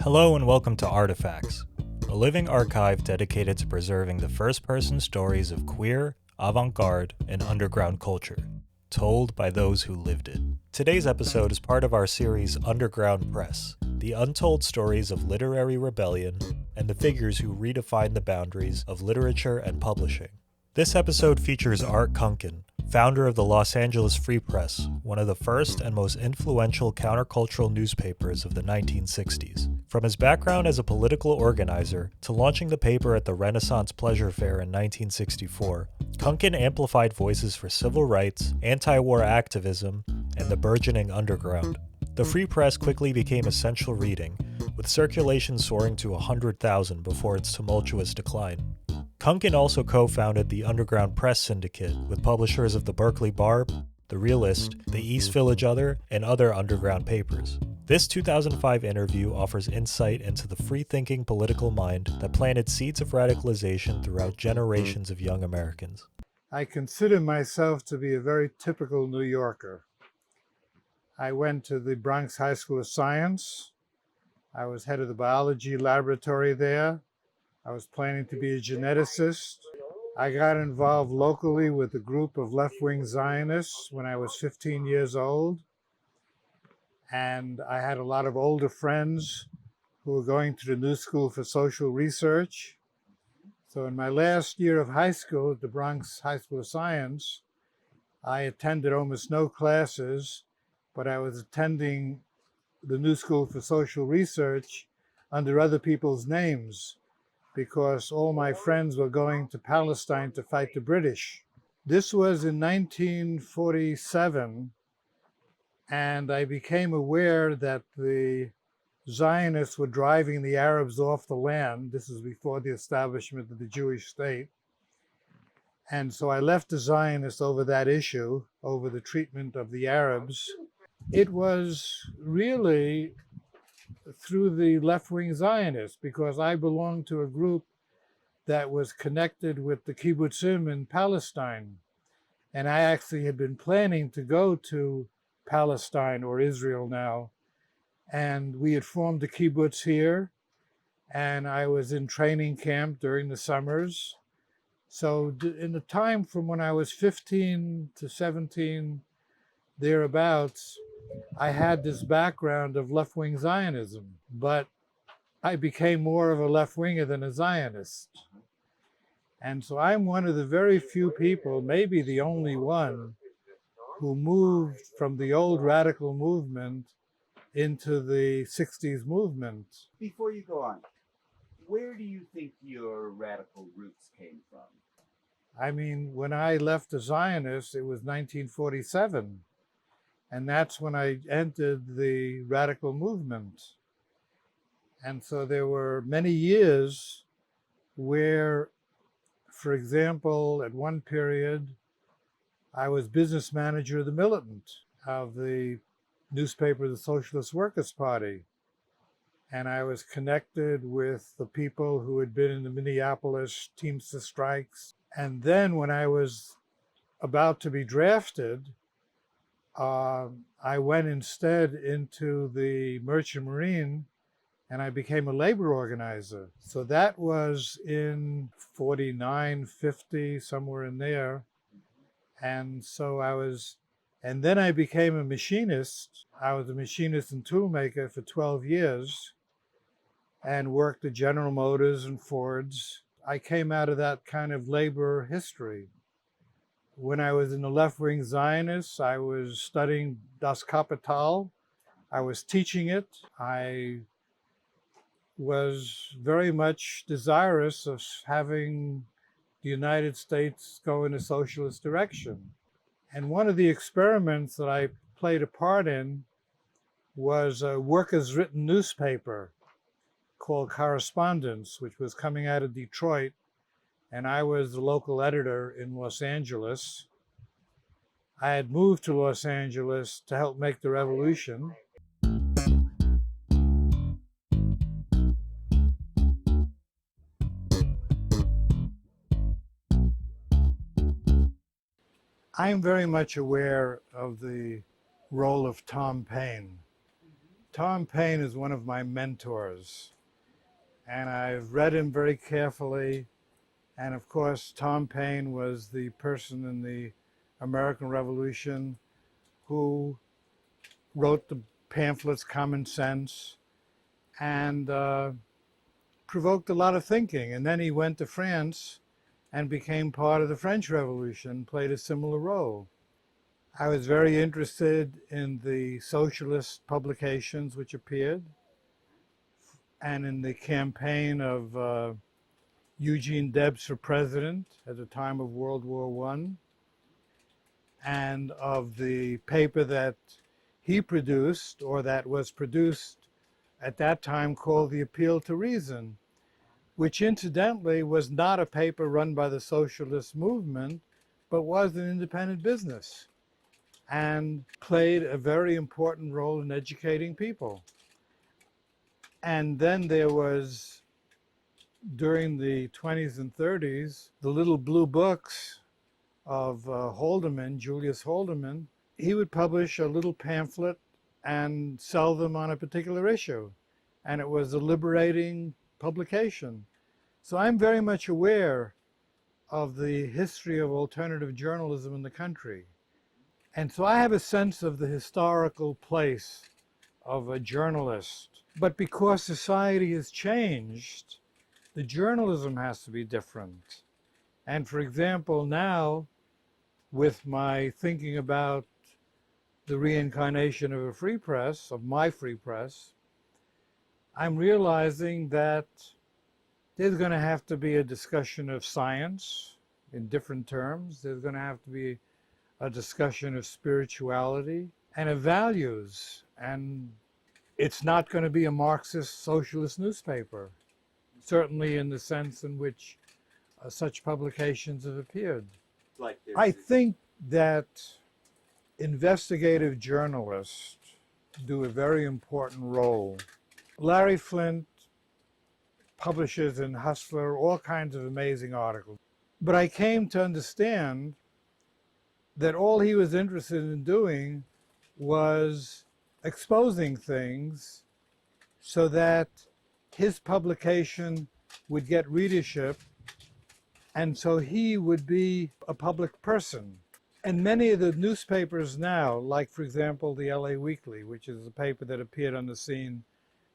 Hello and welcome to Artifacts, a living archive dedicated to preserving the first-person stories of queer, avant-garde, and underground culture, told by those who lived it. Today's episode is part of our series Underground Press, the untold stories of literary rebellion and the figures who redefined the boundaries of literature and publishing. This episode features Art Kunken, founder of the Los Angeles Free Press, one of the first and most influential countercultural newspapers of the 1960s. From his background as a political organizer to launching the paper at the Renaissance Pleasure Fair in 1964, Kunken amplified voices for civil rights, anti-war activism, and the burgeoning underground. The Free Press quickly became essential reading, with circulation soaring to 100,000 before its tumultuous decline. Kunken also co-founded the Underground Press Syndicate with publishers of the Berkeley Barb, The Realist, the East Village Other, and other underground papers. This 2005 interview offers insight into the free-thinking political mind that planted seeds of radicalization throughout generations of young Americans. I consider myself to be a very typical New Yorker. I went to the Bronx High School of Science. I was head of the biology laboratory there. I was planning to be a geneticist. I got involved locally with a group of left-wing Zionists when I was 15 years old. And I had a lot of older friends who were going to the New School for Social Research. So in my last year of high school at the Bronx High School of Science, I attended almost no classes, but I was attending the New School for Social Research under other people's names, because all my friends were going to Palestine to fight the British. This was in 1947, and I became aware that the Zionists were driving the Arabs off the land. This was before the establishment of the Jewish state. And so I left the Zionists over that issue, over the treatment of the Arabs. It was really through the left-wing Zionists, because I belonged to a group that was connected with the kibbutzim in Palestine. And I actually had been planning to go to Palestine, or Israel now. And we had formed a kibbutz here, and I was in training camp during the summers. So in the time from when I was 15 to 17, thereabouts, I had this background of left-wing Zionism, but I became more of a left-winger than a Zionist. And so I'm one of the very few people, maybe the only one, who moved from the old radical movement into the 60s movement. Before you go on, where do you think your radical roots came from? I mean, when I left the Zionists, it was 1947. And that's when I entered the radical movement. And so there were many years where, for example, at one period, I was business manager of the Militant, of the newspaper, the Socialist Workers' Party. And I was connected with the people who had been in the Minneapolis Teamster strikes. And then when I was about to be drafted, I went instead into the Merchant Marine, and I became a labor organizer. So that was in 49, 50, somewhere in there. And so and then I became a machinist. I was a machinist and toolmaker for 12 years and worked at General Motors and Ford's. I came out of that kind of labor history. When I was in the left-wing Zionists, I was studying Das Kapital. I was teaching it. I was very much desirous of having the United States go in a socialist direction. And one of the experiments that I played a part in was a workers' written newspaper called Correspondence, which was coming out of Detroit. And I was the local editor in Los Angeles. I had moved to Los Angeles to help make the revolution. I'm very much aware of the role of Tom Paine. Tom Paine is one of my mentors, and I've read him very carefully. And of course, Tom Paine was the person in the American Revolution who wrote the pamphlets Common Sense and provoked a lot of thinking. And then he went to France and became part of the French Revolution, played a similar role. I was very interested in the socialist publications which appeared and in the campaign of Eugene Debs for president at the time of World War I, and of the paper that he produced, or that was produced at that time, called The Appeal to Reason, which incidentally was not a paper run by the socialist movement, but was an independent business and played a very important role in educating people. And then there was, during the 20s and 30s, the little blue books of Haldeman, Julius Haldeman. He would publish a little pamphlet and sell them on a particular issue. And it was a liberating publication. So I'm very much aware of the history of alternative journalism in the country. And so I have a sense of the historical place of a journalist. But because society has changed, the journalism has to be different. And for example, now, with my thinking about the reincarnation of a free press, of my free press, I'm realizing that there's going to have to be a discussion of science in different terms. There's going to have to be a discussion of spirituality and of values. And it's not going to be a Marxist socialist newspaper, certainly in the sense in which such publications have appeared. Like I think that investigative journalists do a very important role. Larry Flint publishes in Hustler all kinds of amazing articles. But I came to understand that all he was interested in doing was exposing things so that his publication would get readership, and so he would be a public person. And many of the newspapers now, like for example the LA Weekly, which is a paper that appeared on the scene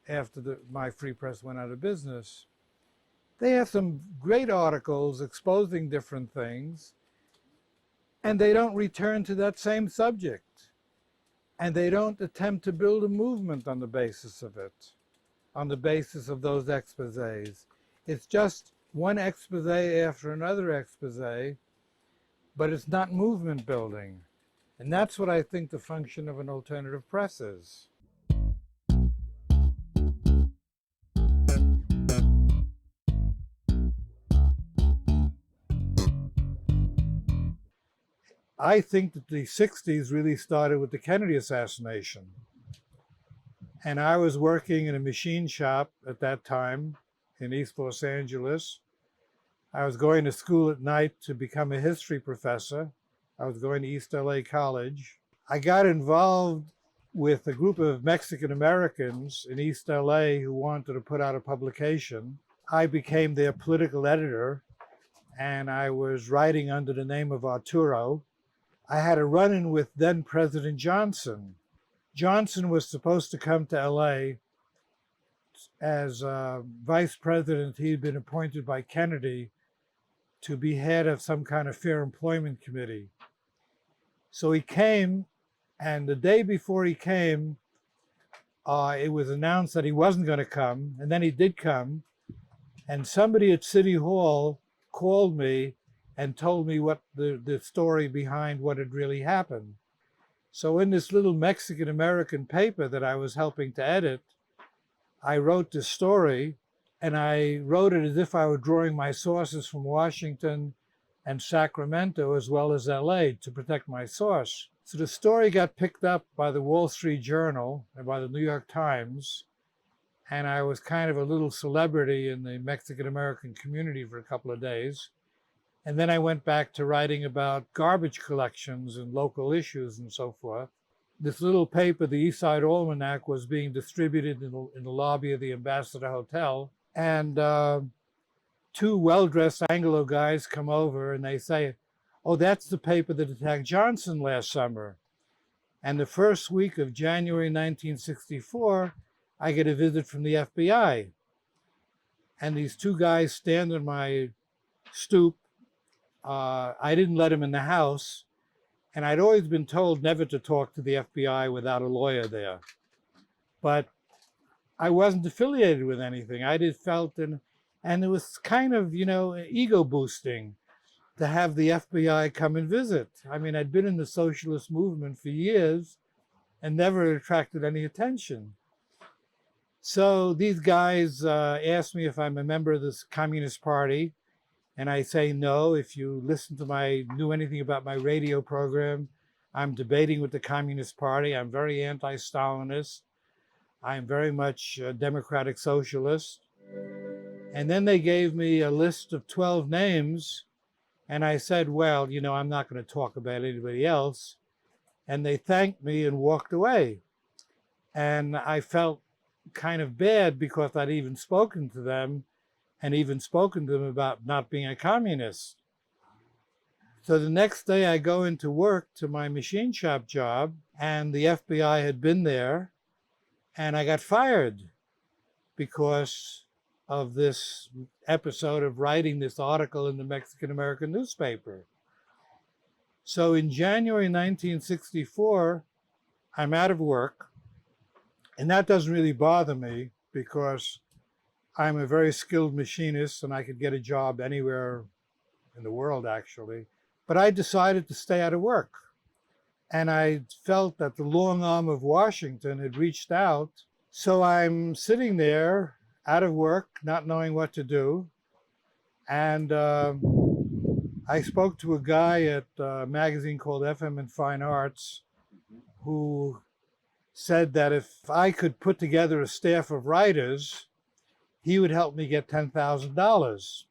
after my free press went out of business, they have some great articles exposing different things, and they don't return to that same subject. And they don't attempt to build a movement on the basis of it, on the basis of those exposés. It's just one expose after another expose, but it's not movement building. And that's what I think the function of an alternative press is. I think that the 60s really started with the Kennedy assassination. And I was working in a machine shop at that time in East Los Angeles. I was going to school at night to become a history professor. I was going to East LA College. I got involved with a group of Mexican Americans in East LA who wanted to put out a publication. I became their political editor, and I was writing under the name of Arturo. I had a run-in with then President Johnson. Johnson was supposed to come to LA as vice president. He had been appointed by Kennedy to be head of some kind of fair employment committee. So he came, and the day before he came, it was announced that he wasn't going to come, and then he did come, and somebody at City Hall called me and told me what the story behind what had really happened. So in this little Mexican-American paper that I was helping to edit, I wrote this story, and I wrote it as if I were drawing my sources from Washington and Sacramento as well as LA to protect my source. So the story got picked up by the Wall Street Journal and by the New York Times, and I was kind of a little celebrity in the Mexican-American community for a couple of days. And then I went back to writing about garbage collections and local issues and so forth. this little paper, the East Side Almanac, was being distributed in the lobby of the Ambassador Hotel. And two well-dressed Anglo guys come over and they say, "Oh, that's the paper that attacked Johnson last summer." And the first week of January 1964, I get a visit from the FBI. And these two guys stand on my stoop. I didn't let them in the house. And I'd always been told never to talk to the FBI without a lawyer there. But I wasn't affiliated with anything. I just felt, and it was kind of, ego boosting to have the FBI come and visit. I mean, I'd been in the socialist movement for years and never attracted any attention. So these guys asked me if I'm a member of this Communist Party. And I say no. If you knew anything about my radio program, I'm debating with the Communist Party. I'm very anti-Stalinist. I'm very much a democratic socialist. And then they gave me a list of 12 names. And I said, well, I'm not going to talk about anybody else. And they thanked me and walked away. And I felt kind of bad because I'd even spoken to them and even spoken to them about not being a communist. So the next day I go into work to my machine shop job, and the FBI had been there, and I got fired because of this episode of writing this article in the Mexican-American newspaper. So in January 1964, I'm out of work, and that doesn't really bother me because I'm a very skilled machinist and I could get a job anywhere in the world, actually. But I decided to stay out of work. And I felt that the long arm of Washington had reached out. So I'm sitting there out of work, not knowing what to do. And I spoke to a guy at a magazine called FM and Fine Arts who said that if I could put together a staff of writers, he would help me get $10,000.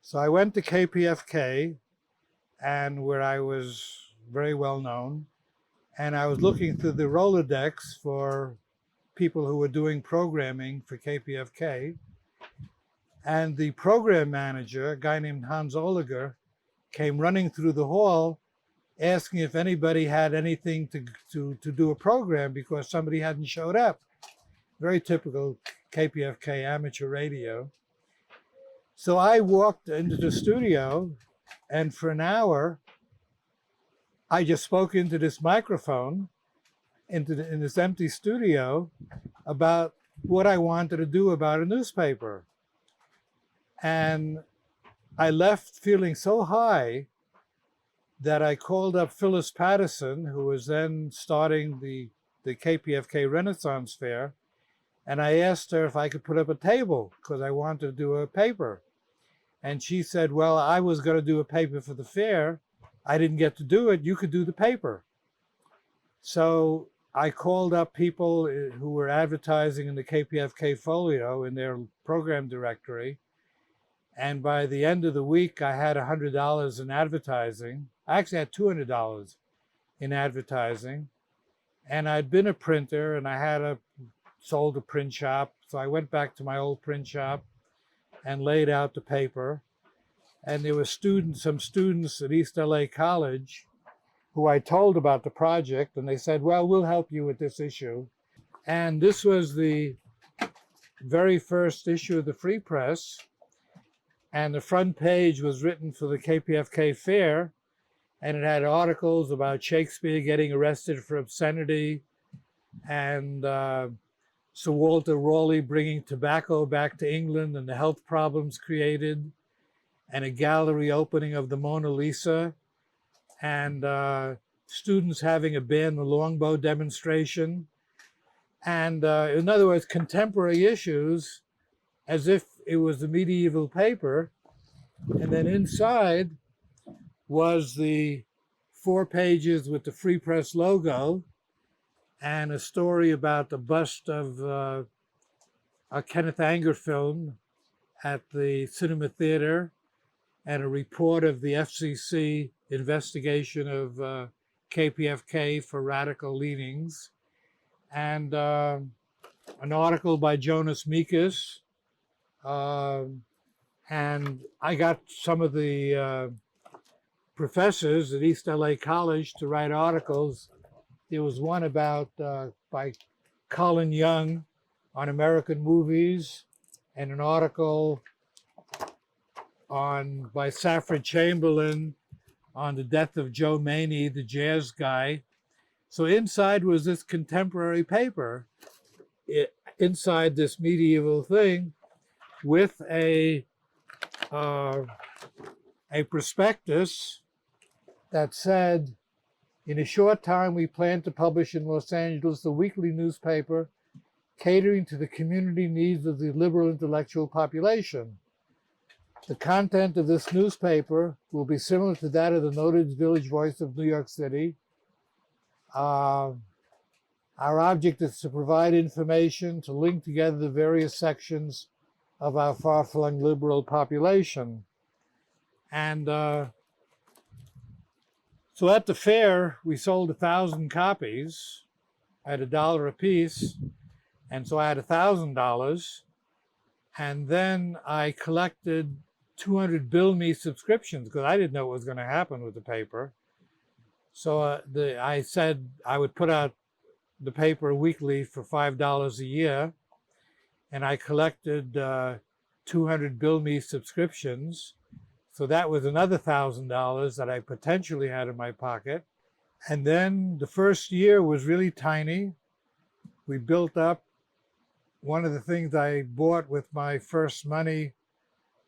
So I went to KPFK, and where I was very well known, and I was looking through the Rolodex for people who were doing programming for KPFK. And the program manager, a guy named Hans Oliger, came running through the hall asking if anybody had anything to do a program because somebody hadn't showed up. Very typical KPFK amateur radio. So I walked into the studio, and for an hour, I just spoke into this microphone, in this empty studio, about what I wanted to do about a newspaper. And I left feeling so high that I called up Phyllis Patterson, who was then starting the KPFK Renaissance Fair, and I asked her if I could put up a table because I wanted to do a paper. And she said, well, I was going to do a paper for the fair. I didn't get to do it. You could do the paper. So I called up people who were advertising in the KPFK folio in their program directory. And by the end of the week, I had $100 in advertising. I actually had $200 in advertising. And I'd been a printer, and I had sold a print shop. So I went back to my old print shop and laid out the paper. And there were some students at East LA College who I told about the project, and they said, well, we'll help you with this issue. And this was the very first issue of the Free Press. And the front page was written for the KPFK Fair, and it had articles about Shakespeare getting arrested for obscenity, and Sir Walter Raleigh bringing tobacco back to England and the health problems created, and a gallery opening of the Mona Lisa, and students having a ban the longbow demonstration. And in other words, contemporary issues as if it was a medieval paper. And then inside was the 4 pages with the Free Press logo and a story about the bust of a Kenneth Anger film at the Cinema Theater and a report of the FCC investigation of KPFK for radical leanings, and an article by Jonas Mekas. And I got some of the professors at East LA College to write articles. There was one about by Colin Young on American movies, and an article by Safford Chamberlain on the death of Joe Maney, the jazz guy. So inside was this contemporary paper, inside this medieval thing, with a prospectus that said, in a short time, we plan to publish in Los Angeles a weekly newspaper catering to the community needs of the liberal intellectual population. The content of this newspaper will be similar to that of the noted Village Voice of New York City. Our object is to provide information to link together the various sections of our far-flung liberal population. And so at the fair, we sold 1,000 copies at $1 a piece. And so I had $1,000. And then I collected 200 Bill Me subscriptions because I didn't know what was going to happen with the paper. So I said I would put out the paper weekly for $5 a year. And I collected 200 Bill Me subscriptions. So that was another $1,000 that I potentially had in my pocket. And then the first year was really tiny. We built up. One of the things I bought with my first money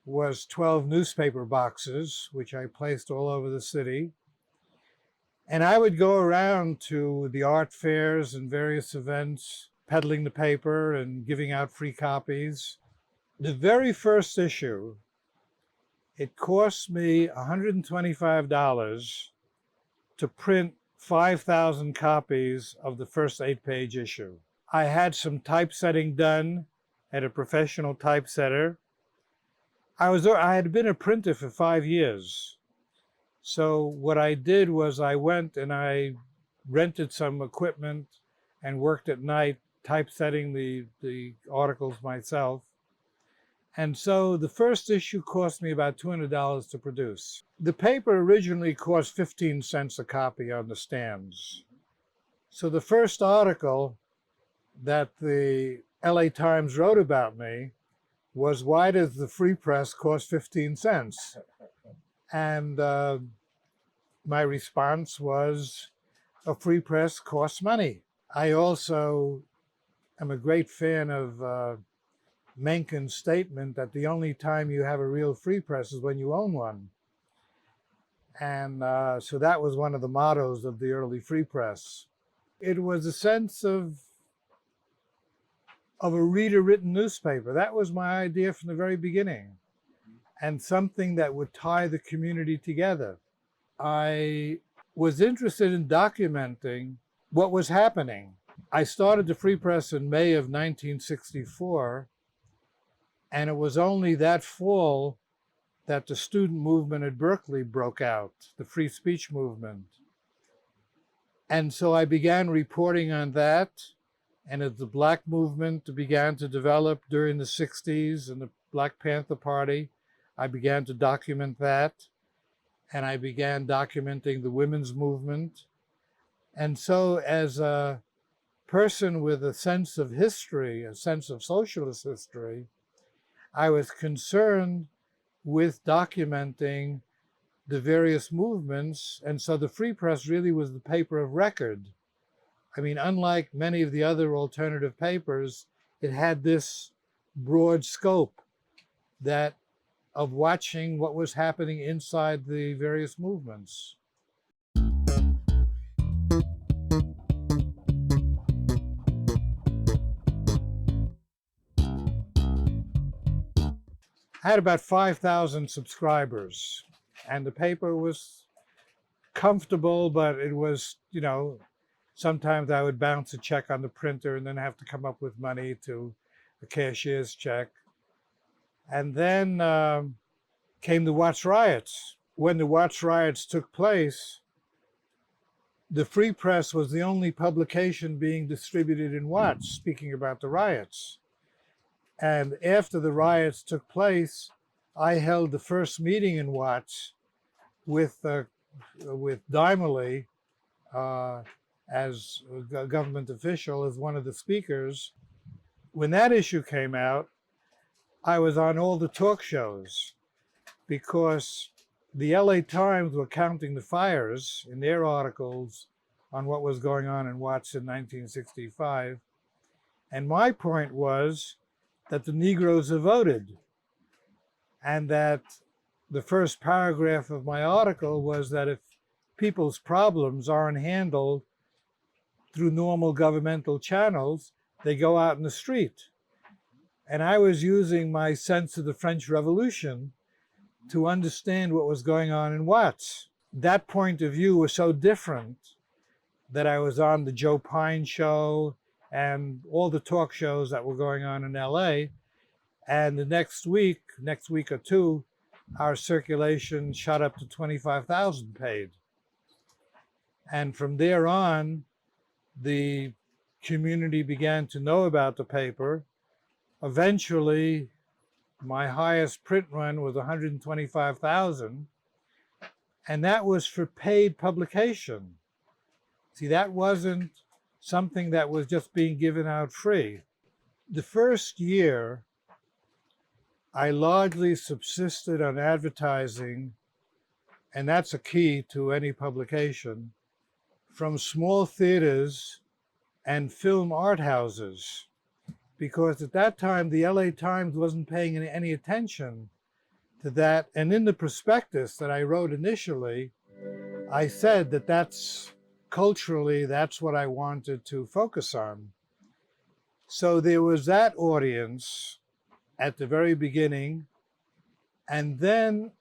was 12 newspaper boxes, which I placed all over the city. And I would go around to the art fairs and various events, peddling the paper and giving out free copies. The very first issue, it cost me $125 to print 5,000 copies of the first 8-page issue. I had some typesetting done at a professional typesetter. I had been a printer for 5 years. So what I did was I went and I rented some equipment and worked at night typesetting the articles myself. And so the first issue cost me about $200 to produce. The paper originally cost 15 cents a copy on the stands. So the first article that the LA Times wrote about me was, why does the free press cost 15 cents? And my response was, a free press costs money. I also am a great fan of Mencken's statement that the only time you have a real free press is when you own one. And so that was one of the mottos of the early free press. It was a sense of a reader-written newspaper. That was my idea from the very beginning, and something that would tie the community together. I was interested in documenting what was happening. I started the Free Press in May of 1964, and it was only that fall that the student movement at Berkeley broke out, the free speech movement. And so I began reporting on that. And as the Black movement began to develop during the 60s and the Black Panther Party, I began to document that. And I began documenting the women's movement. And so as a person with a sense of history, a sense of socialist history, I was concerned with documenting the various movements. And so the Free Press really was the paper of record. I mean, unlike many of the other alternative papers, it had this broad scope of watching what was happening inside the various movements. I had about 5,000 subscribers, and the paper was comfortable, but it was, sometimes I would bounce a check on the printer and then have to come up with money to a cashier's check. And then came the Watts riots. When the Watts riots took place, the Free Press was the only publication being distributed in Watts, speaking about the riots. And after the riots took place, I held the first meeting in Watts with Dymally as a government official, as one of the speakers. When that issue came out, I was on all the talk shows because the LA Times were counting the fires in their articles on what was going on in Watts in 1965. And my point was that the Negroes have voted, and that the first paragraph of my article was that if people's problems aren't handled through normal governmental channels, they go out in the street. And I was using my sense of the French Revolution to understand what was going on in Watts. That point of view was so different that I was on the Joe Pine show and all the talk shows that were going on in LA. And the next week or two, our circulation shot up to 25,000 paid. And from there on, the community began to know about the paper. Eventually, my highest print run was 125,000, and that was for paid publication. See, that wasn't something that was just being given out free. The first year, I largely subsisted on advertising, and that's a key to any publication, from small theaters and film art houses. Because at that time, the LA Times wasn't paying any attention to that. And in the prospectus that I wrote initially, I said that that's culturally, that's what I wanted to focus on. So there was that audience at the very beginning. And then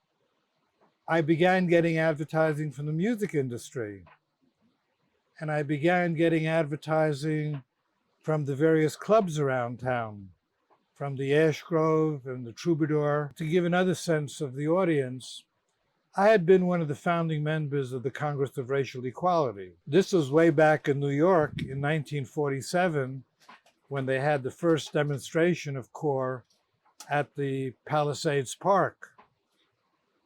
I began getting advertising from the music industry. And I began getting advertising from the various clubs around town, from the Ash Grove and the Troubadour. To give another sense of the audience, I had been one of the founding members of the Congress of Racial Equality. This was way back in New York in 1947, when they had the first demonstration of CORE at the Palisades Park.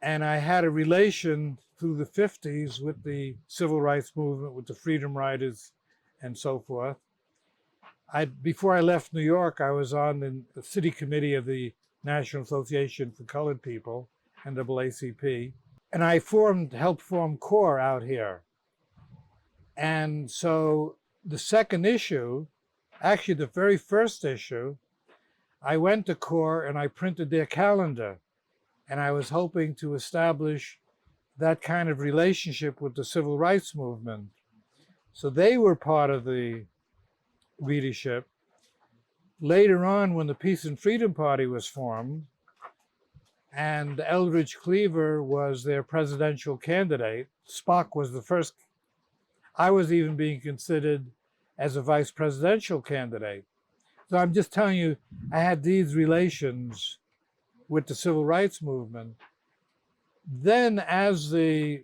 And I had a relation through the 50s with the civil rights movement, with the Freedom Riders and so forth. Before I left New York, I was on the city committee of the National Association for Colored People, NAACP, and I helped form CORE out here. And so the second issue, actually the very first issue, I went to CORE and I printed their calendar, and I was hoping to establish that kind of relationship with the civil rights movement. So they were part of the readership. Later on, when the Peace and Freedom Party was formed, and Eldridge Cleaver was their presidential candidate, Spock was the first. I was even being considered as a vice presidential candidate. So I'm just telling you, I had these relations with the civil rights movement. Then as the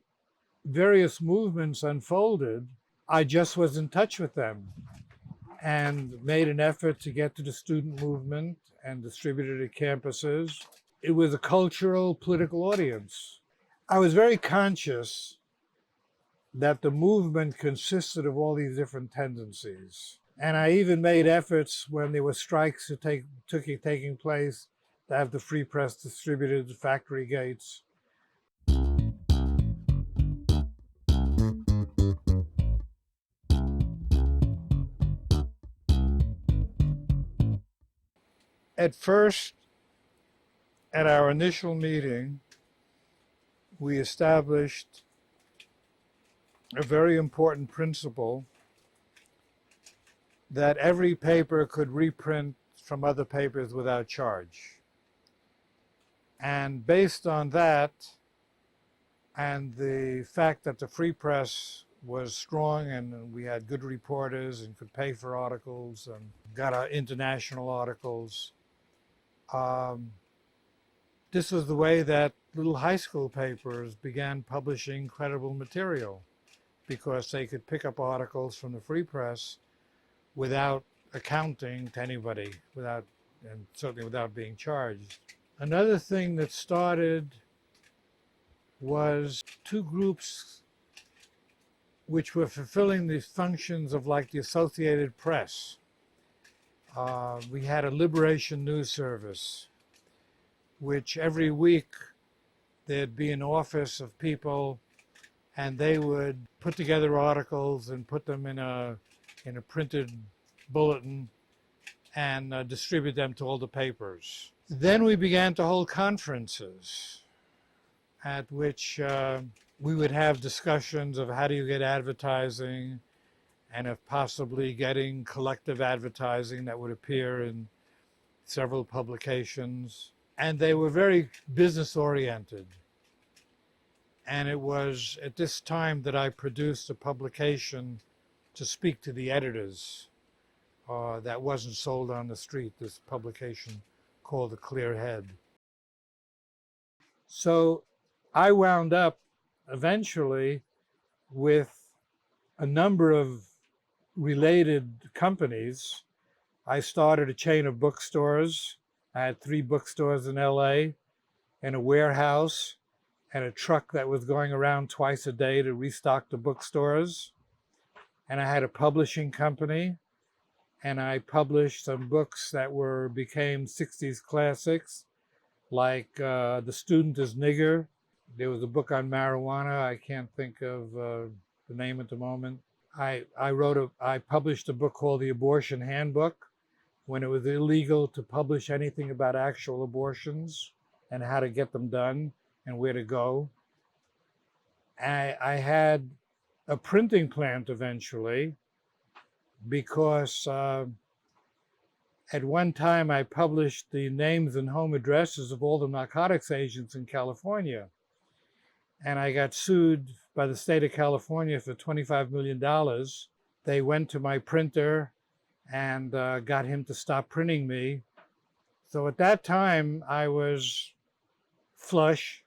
various movements unfolded, I just was in touch with them and made an effort to get to the student movement and distributed at campuses. It was a cultural, political audience. I was very conscious that the movement consisted of all these different tendencies. And I even made efforts when there were strikes taking place to have the Free Press distributed at factory gates. At first, at our initial meeting, we established a very important principle that every paper could reprint from other papers without charge. And based on that, and the fact that the Free Press was strong, and we had good reporters and could pay for articles and got our international articles. This was the way that little high school papers began publishing credible material, because they could pick up articles from the free press without accounting to anybody, and certainly without being charged. Another thing that started was two groups which were fulfilling the functions of like the Associated Press. We had a Liberation News Service, which every week there'd be an office of people, and they would put together articles and put them in a printed bulletin and distribute them to all the papers. Then we began to hold conferences at which we would have discussions of how do you get advertising, and if possibly getting collective advertising that would appear in several publications. And they were very business oriented. And it was at this time that I produced a publication to speak to the editors that wasn't sold on the street, this publication called The Clear Head. So I wound up eventually with a number of related companies. I started a chain of bookstores. I had 3 bookstores in LA, and a warehouse, and a truck that was going around twice a day to restock the bookstores. And I had a publishing company, and I published some books that became 60s classics, like The Student is Nigger. There was a book on marijuana. I can't think of the name at the moment. I published a book called The Abortion Handbook, when it was illegal to publish anything about actual abortions and how to get them done and where to go. I had a printing plant eventually, because at one time I published the names and home addresses of all the narcotics agents in California. And I got sued by the state of California for $25 million. They went to my printer and got him to stop printing me. So at that time, I was flush.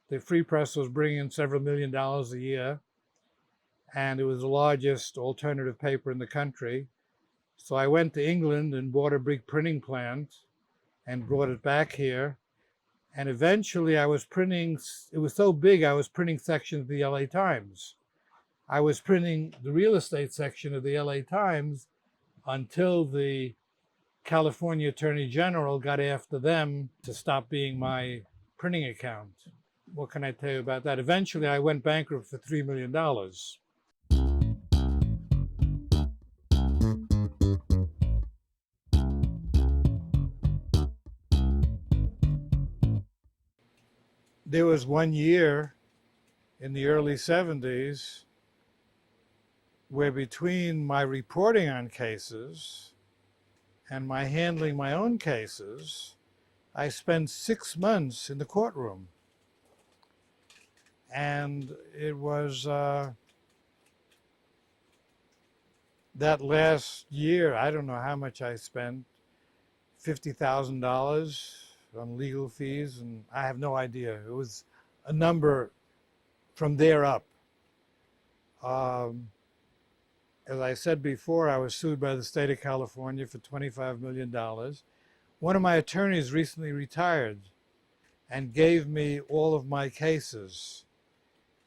The Free Press was bringing in several $1 million a year, and it was the largest alternative paper in the country. So I went to England and bought a big printing plant and brought it back here. And eventually I was printing, it was so big, I was printing sections of the LA Times. I was printing the real estate section of the LA Times until the California Attorney General got after them to stop being my printing account. What can I tell you about that? Eventually I went bankrupt for $3 million. There was one year in the early 70s where, between my reporting on cases and my handling my own cases, I spent 6 months in the courtroom. And it was that last year, I don't know how much I spent, $50,000 on legal fees, and I have no idea. It was a number from there up. As I said before, I was sued by the state of California for $25 million. One of my attorneys recently retired and gave me all of my cases.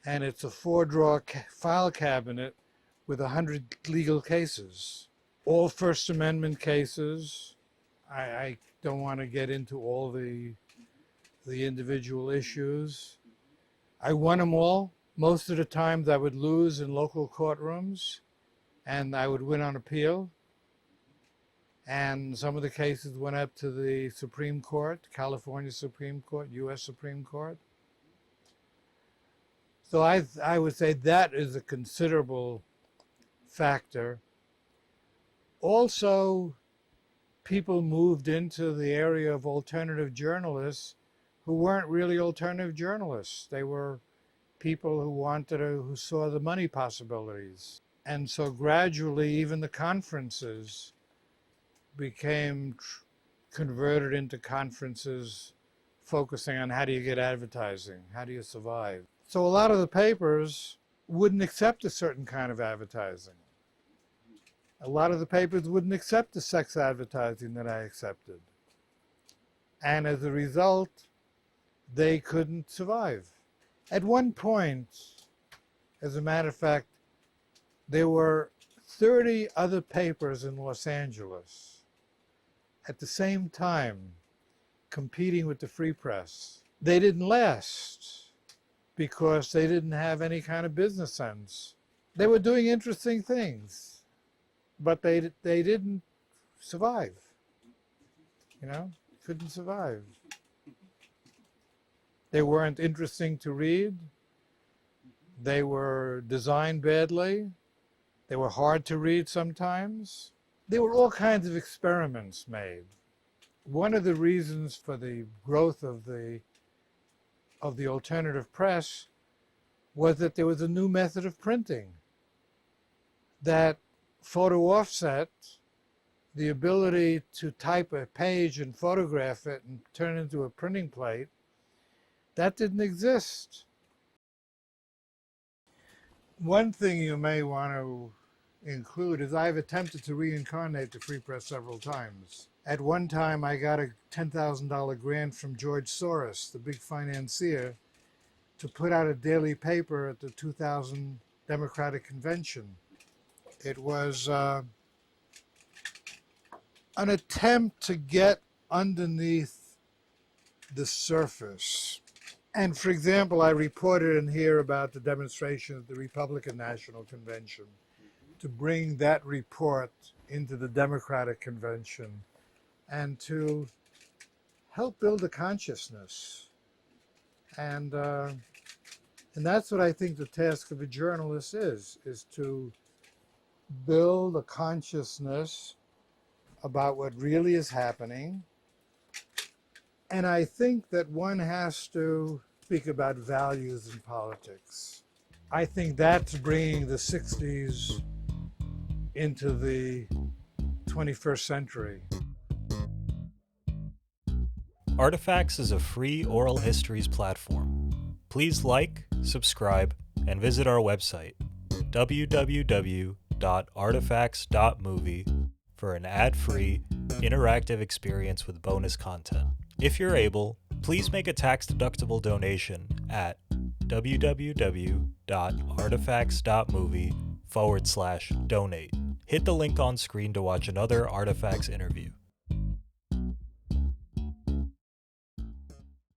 And it's a 4-drawer file cabinet with 100 legal cases, all First Amendment cases. I don't want to get into all the individual issues. I won them all. Most of the times I would lose in local courtrooms, and I would win on appeal. And some of the cases went up to the Supreme Court, California Supreme Court, U.S. Supreme Court. So I would say that is a considerable factor. Also, people moved into the area of alternative journalists who weren't really alternative journalists. They were people who saw the money possibilities. And so gradually, even the conferences became converted into conferences focusing on how do you get advertising, how do you survive. So a lot of the papers wouldn't accept a certain kind of advertising. A lot of the papers wouldn't accept the sex advertising that I accepted. And as a result, they couldn't survive. At one point, as a matter of fact, there were 30 other papers in Los Angeles at the same time competing with the free press. They didn't last because they didn't have any kind of business sense. They were doing interesting things, but they didn't survive. You know, couldn't survive. They weren't interesting to read. They were designed badly. They were hard to read sometimes. There were all kinds of experiments made. One of the reasons for the growth of the alternative press was that there was a new method of printing. That photo offset, the ability to type a page and photograph it and turn it into a printing plate, that didn't exist. One thing you may want to include is I've attempted to reincarnate the free press several times. At one time, I got a $10,000 grant from George Soros, the big financier, to put out a daily paper at the 2000 Democratic Convention. It was an attempt to get underneath the surface. And for example, I reported in here about the demonstration at the Republican National Convention to bring that report into the Democratic Convention and to help build a consciousness. And that's what I think the task of a journalist is to build a consciousness about what really is happening. And I think that one has to speak about values in politics. I think that's bringing the 60s into the 21st century. Artifacts is a free oral histories platform. Please like, subscribe, and visit our website, www.artifacts.movie, for an ad-free, interactive experience with bonus content. If you're able, please make a tax-deductible donation at www.artifacts.movie/donate. Hit the link on screen to watch another Artifacts interview.